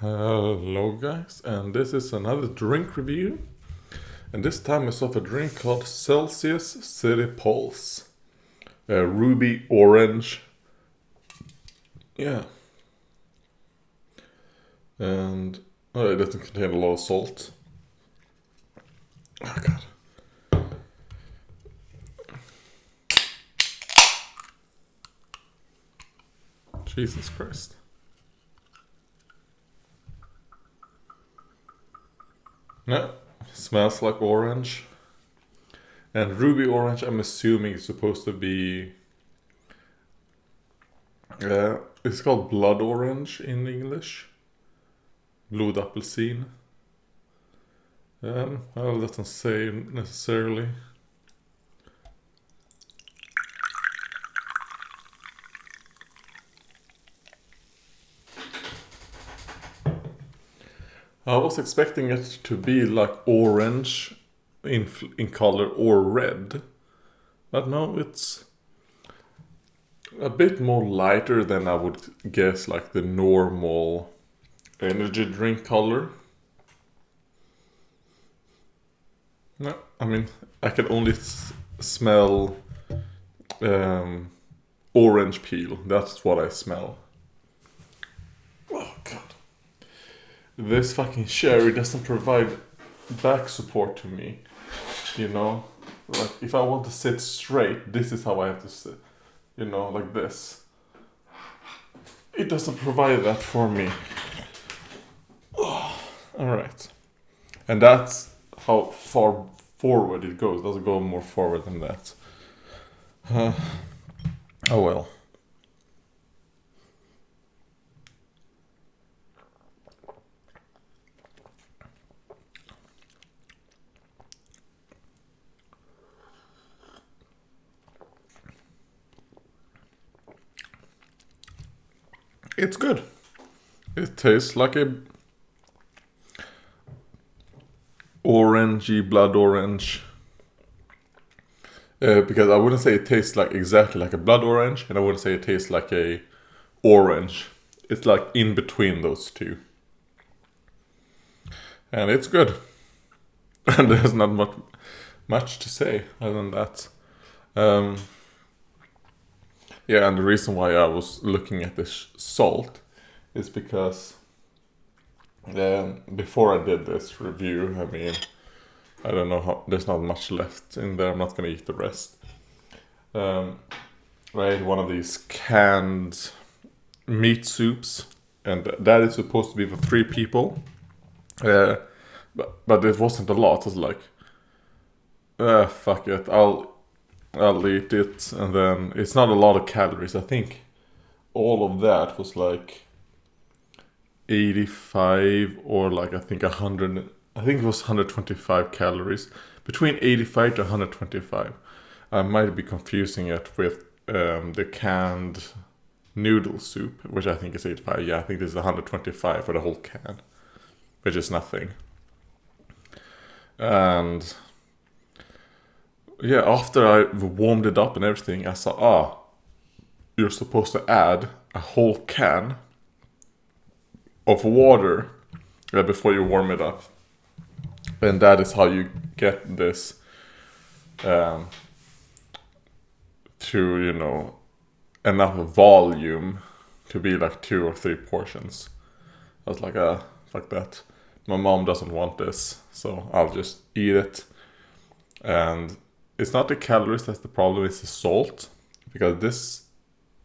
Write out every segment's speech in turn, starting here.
Hello guys, and this is another drink review. And this time it's of a drink called Celsius City Pulse. Ruby Orange. Yeah. And it doesn't contain a lot of salt. Oh god. Jesus Christ. No, smells like orange. And ruby orange, I'm assuming, is supposed to be... it's called blood orange in English. Blodapelsin. Well, it doesn't say necessarily. I was expecting it to be like orange in color or red. But no, it's a bit more lighter than I would guess, like the normal energy drink color. No, I mean, I can only smell orange peel. That's what I smell. Oh god. This fucking sherry doesn't provide back support to me. You know? Like, if I want to sit straight, this is how I have to sit. You know, like this. It doesn't provide that for me. Oh, alright. And that's how far forward it goes. It doesn't go more forward than that. Oh well. It's good. It tastes like a orangey, blood orange. Because I wouldn't say it tastes like exactly like a blood orange, and I wouldn't say it tastes like a orange. It's like in between those two. And it's good. And there's not much to say other than that. Yeah, and the reason why I was looking at this salt is because before I did this review, I mean, I don't know how, there's not much left in there. I'm not gonna eat the rest. I ate one of these canned meat soups, and that is supposed to be for 3 people. But it wasn't a lot. It was like, fuck it, I'll eat it, and then it's not a lot of calories. I think all of that was like 85 or like I think 100. I think it was 125 calories. Between 85 to 125. I might be confusing it with the canned noodle soup, which I think is 85. Yeah, I think this is 125 for the whole can, which is nothing. And yeah, after I warmed it up and everything, I saw, you're supposed to add a whole can of water before you warm it up. And that is how you get this to, you know, enough volume to be like 2 or 3 portions. I was like, fuck that. My mom doesn't want this, so I'll just eat it. And it's not the calories that's the problem, it's the salt. Because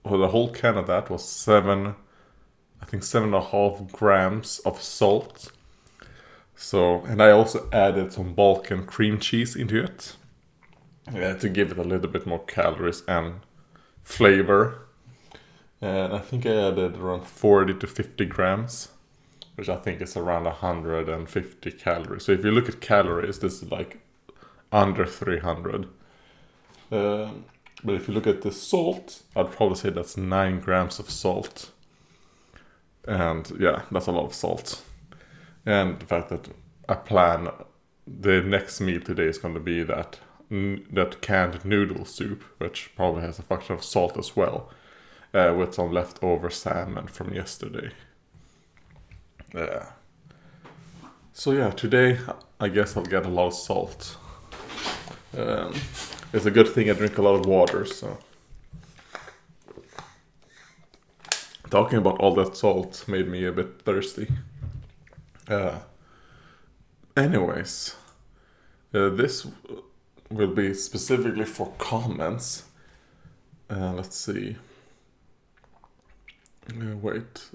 the whole can of that was 7.5 grams of salt. So, and I also added some Balkan cream cheese into it. To give it a little bit more calories and flavor. And I think I added around 40 to 50 grams. Which I think is around 150 calories. So if you look at calories, this is like under 300. But if you look at the salt, I'd probably say that's 9 grams of salt. And yeah, that's a lot of salt. And the fact that I plan the next meal today is going to be that canned noodle soup, which probably has a function of salt as well, with some leftover salmon from yesterday. Yeah. So yeah, today I guess I'll get a lot of salt. Um, it's a good thing I drink a lot of water, so. Talking about all that salt made me a bit thirsty. Anyways, this will be specifically for comments. Let's see. Wait.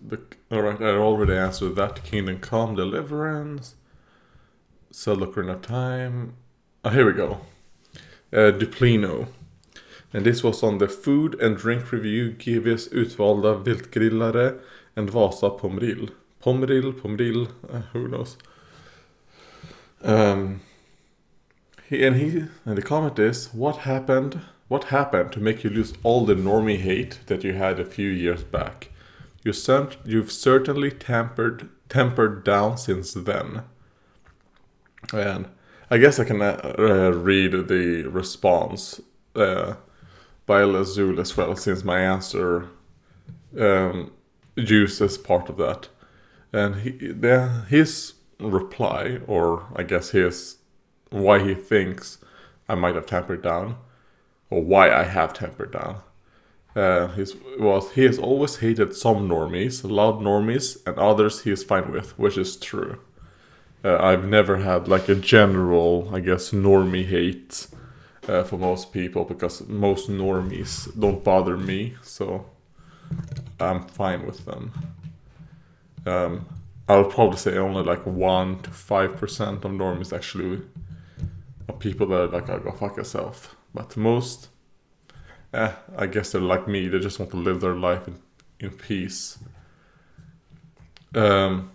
Alright, I already answered that. Kingdom Come, Deliverance. Zelda Ocarina of Time. Here we go. Duplino. And this was on the food and drink review, GVs utvalda viltgrillare and Vasa Pomrill. Pomrill, who knows. And the comment is, what happened to make you lose all the normie hate that you had a few years back? You've certainly tempered down since then. And I guess I can read the response by Lazul as well, since my answer uses part of that. And his reply, or I guess why he thinks I might have tempered down, or why I have tempered down, he has always hated some normies, loud normies, and others he is fine with, which is true. I've never had like a general, I guess, normie hate for most people, because most normies don't bother me, so I'm fine with them. I would probably say only like 1 to 5% of normies actually are people that are like, oh, go fuck yourself. But most, I guess they're like me, they just want to live their life in peace. But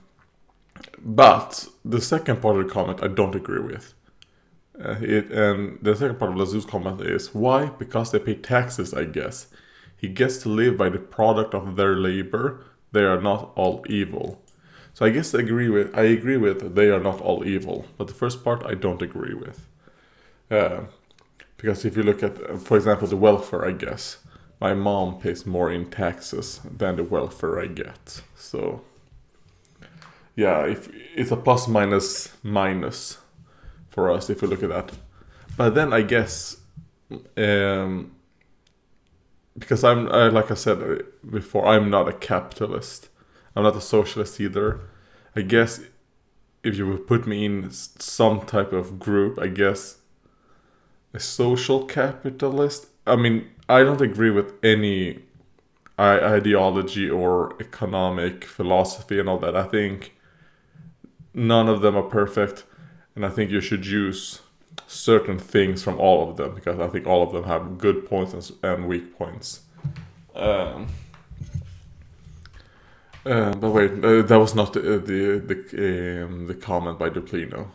the second part of the comment I don't agree with. And the second part of Lazul's comment is, why? Because they pay taxes, I guess. He gets to live by the product of their labor. They are not all evil. So I guess I agree with they are not all evil. But the first part I don't agree with. Because if you look at, for example, the welfare I guess, my mom pays more in taxes than the welfare I get. So yeah, if it's a plus minus for us if you look at that. But then I guess because I'm like I said before, I'm not a capitalist. I'm not a socialist either. I guess if you would put me in some type of group, I guess a social capitalist. I mean, I don't agree with any ideology or economic philosophy and all that. I think none of them are perfect, and I think you should use certain things from all of them, because I think all of them have good points and weak points. But wait, that was not the comment by Duplino.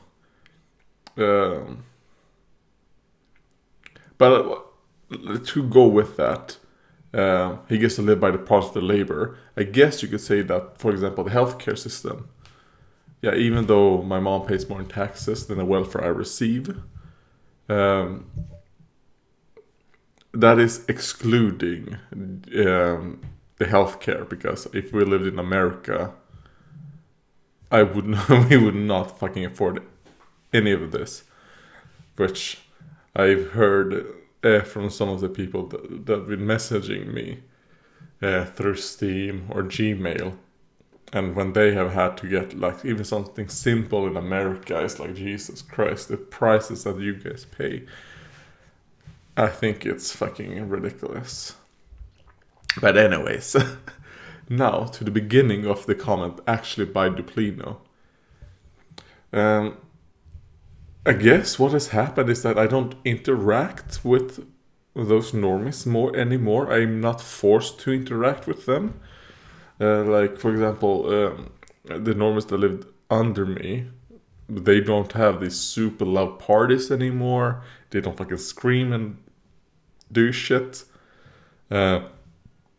But to go with that, he gets to live by the product of the labor. I guess you could say that, for example, the healthcare system. Yeah, even though my mom pays more in taxes than the welfare I receive, that is excluding the healthcare, because if we lived in America, we would not fucking afford any of this, which I've heard from some of the people that have been messaging me through Steam or Gmail. And when they have had to get like even something simple in America, it's like, Jesus Christ, the prices that you guys pay. I think it's fucking ridiculous. But anyways, now to the beginning of the comment, actually by Duplino. I guess what has happened is that I don't interact with those normies anymore. I'm not forced to interact with them. Like, for example, the normies that lived under me, they don't have these super loud parties anymore. They don't fucking scream and do shit. And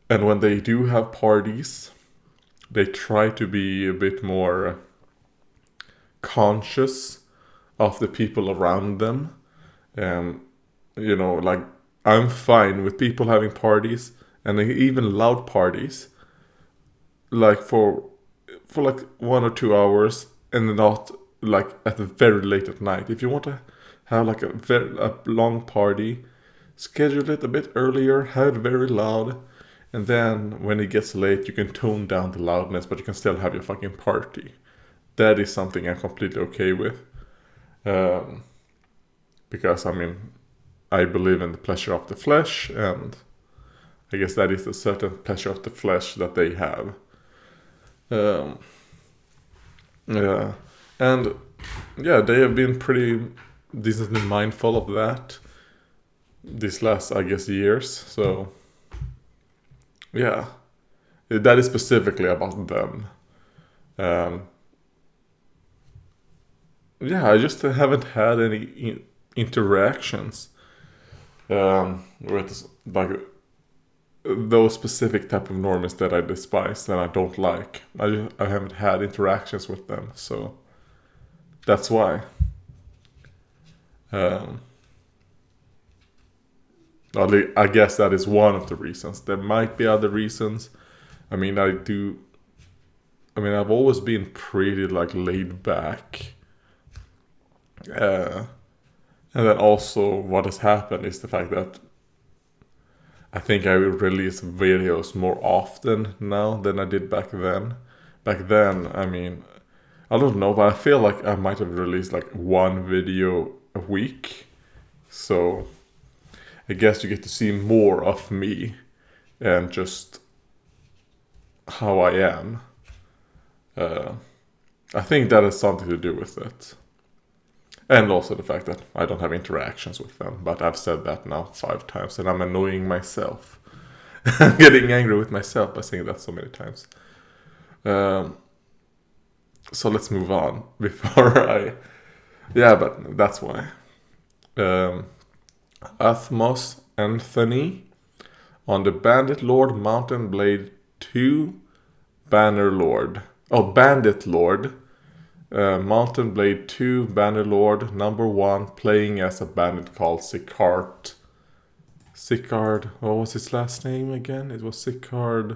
when they do have parties, they try to be a bit more conscious of the people around them. You know, like, I'm fine with people having parties, and even loud parties. Like, for for like 1 or 2 hours, and not like at the very late at night. If you want to have like a long party, schedule it a bit earlier, have it very loud, and then when it gets late, you can tone down the loudness, but you can still have your fucking party. That is something I'm completely okay with. Because, I mean, I believe in the pleasure of the flesh, and I guess that is a certain pleasure of the flesh that they have. Yeah. And, yeah, they have been pretty decently mindful of that these last, I guess, years. So, yeah. That is specifically about them. Yeah, I just haven't had any interactions with like those specific type of normies that I despise and I don't like. I haven't had interactions with them, so that's why. I guess that is one of the reasons. There might be other reasons. I mean, I've always been pretty like laid back. And then also what has happened is the fact that I think I will release videos more often now than I did back then. Back then, I mean, I don't know, but I feel like I might have released like one video a week. So I guess you get to see more of me and just how I am. I think that has something to do with it. And also the fact that I don't have interactions with them. But I've said that now 5 times and I'm annoying myself. I'm getting angry with myself by saying that so many times. So let's move on before I... Yeah, but that's why. Athmos Anthony on the Bandit Lord Mountain Blade 2 Banner Lord. Oh, Bandit Lord. Mountain Blade 2 Banner Lord number 1, playing as a bandit called Sicard. Sicard, what was his last name again? It was Sicard.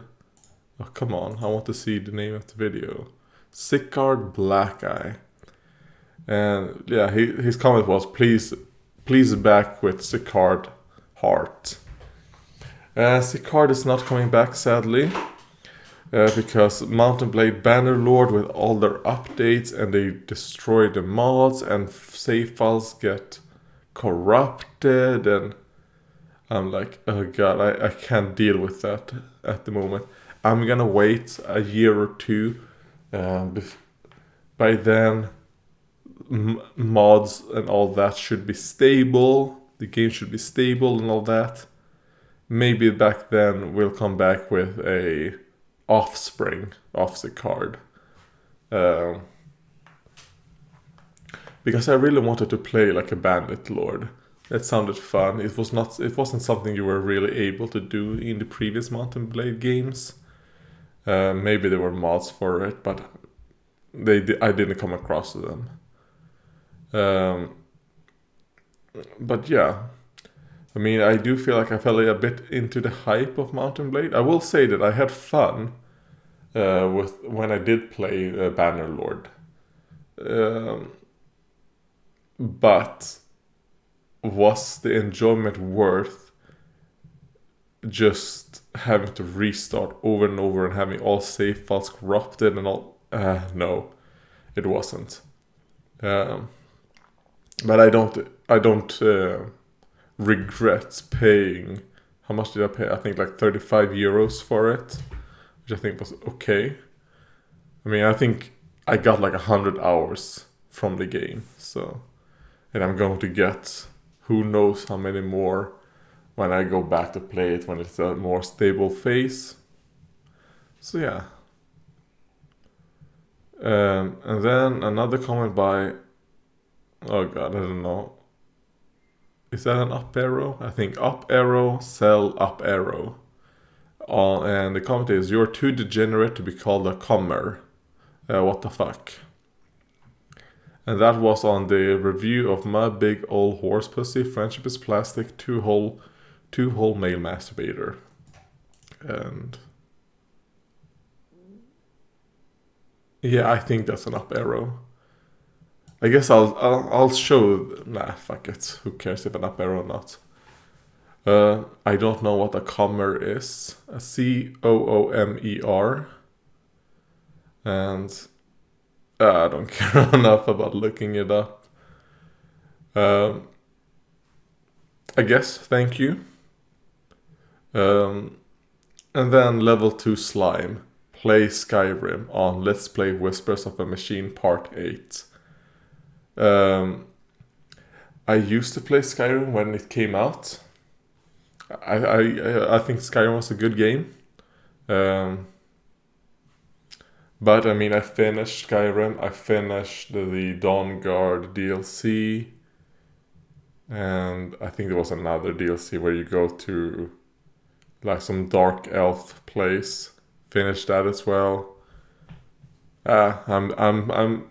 Oh, come on, I want to see the name of the video. Sicard Black Eye. And yeah, his comment was, please back with Sicard Heart. Sicard is not coming back, sadly. Because Mountain Blade Banner Lord with all their updates and they destroy the mods and save files get corrupted, and I'm like, oh god, I can't deal with that at the moment. I'm gonna wait a year or two. By then, mods and all that should be stable. The game should be stable and all that. Maybe back then we'll come back with a offspring of Sicard. Because I really wanted to play like a bandit lord. That sounded fun. It wasn't something you were really able to do in the previous Mountain Blade games. Maybe there were mods for it, but I didn't come across them. But yeah, I mean, I do feel like I fell a bit into the hype of Mountain Blade. I will say that I had fun with when I did play Banner Lord. But was the enjoyment worth just having to restart over and over and having all save files corrupted and all? No, it wasn't. But I don't regret paying. How much did I pay? I think like 35 euros for it, which I think was okay. I mean, I think I got like 100 hours from the game, so, and I'm going to get who knows how many more when I go back to play it when it's a more stable phase. So yeah. And then another comment by, oh god, I don't know. Is that an up arrow? I think up arrow, sell up arrow. And the comment is, you're too degenerate to be called a comer. What the fuck? And that was on the review of My Big Ol' Horse Pussy, Friendship is Plastic, two-hole male masturbator. And Yeah, I think that's an up arrow. I guess I'll show. Nah, fuck it. Who cares if an up arrow or not? I don't know what a commer is. A COOMER, and I don't care enough about looking it up. I guess thank you. And then level 2 slime. Play Skyrim on Let's Play Whispers of a Machine Part 8. I used to play Skyrim when it came out. I think Skyrim was a good game. But I mean, I finished Skyrim. I finished the Dawnguard DLC. And I think there was another DLC where you go to like some dark elf place. Finished that as well. I'm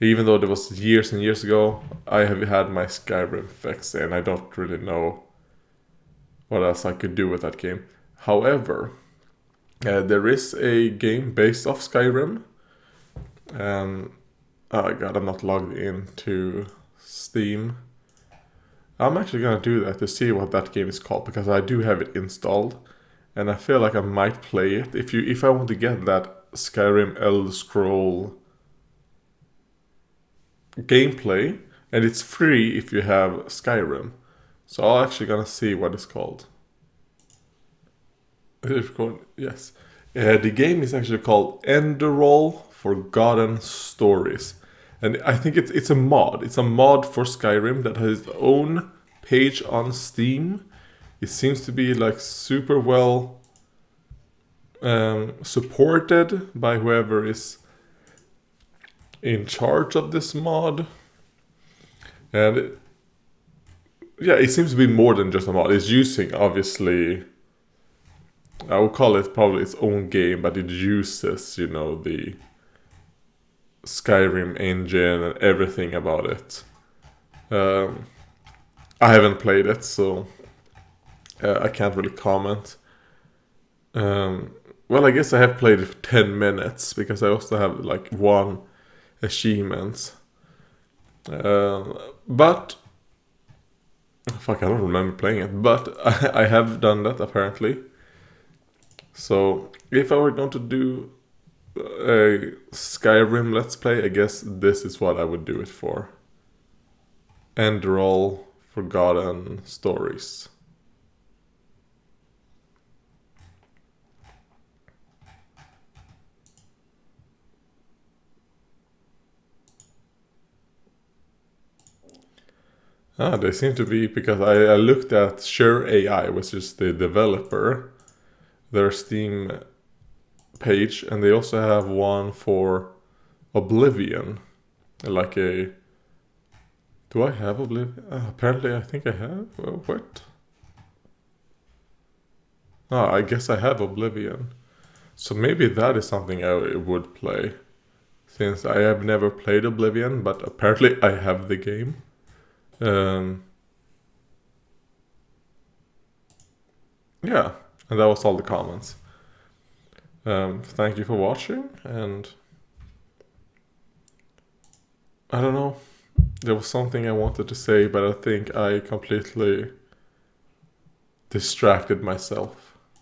even though it was years and years ago, I have had my Skyrim fix, and I don't really know what else I could do with that game. However, there is a game based off Skyrim. Oh god, I'm not logged into Steam. I'm actually gonna do that to see what that game is called, because I do have it installed, and I feel like I might play it. If I want to get that Skyrim Elder Scroll gameplay, and it's free if you have Skyrim. So I'm actually gonna see what it's called. Yes. The game is actually called Enderroll Forgotten Stories. And I think it's a mod. It's a mod for Skyrim that has its own page on Steam. It seems to be like super well supported by whoever is in charge of this mod. And it seems to be more than just a mod. It's using, obviously, I would call it probably its own game, but it uses, the Skyrim engine and everything about it. I haven't played it, so I can't really comment. Well, I guess I have played it for 10 minutes, because I also have like one achievement. But fuck, I don't remember playing it, but I have done that apparently. So if I were going to do a Skyrim Let's Play, I guess this is what I would do it for. Enderroll Forgotten Stories. They seem to be, because I looked at Sure AI, which is the developer, their Steam page, and they also have one for Oblivion. Like a... Do I have Oblivion? Apparently I think I have. What? I guess I have Oblivion. So maybe that is something I would play. Since I have never played Oblivion, but apparently I have the game. Yeah, and that was all the comments. Thank you for watching, and I don't know, there was something I wanted to say, but I think I completely distracted myself.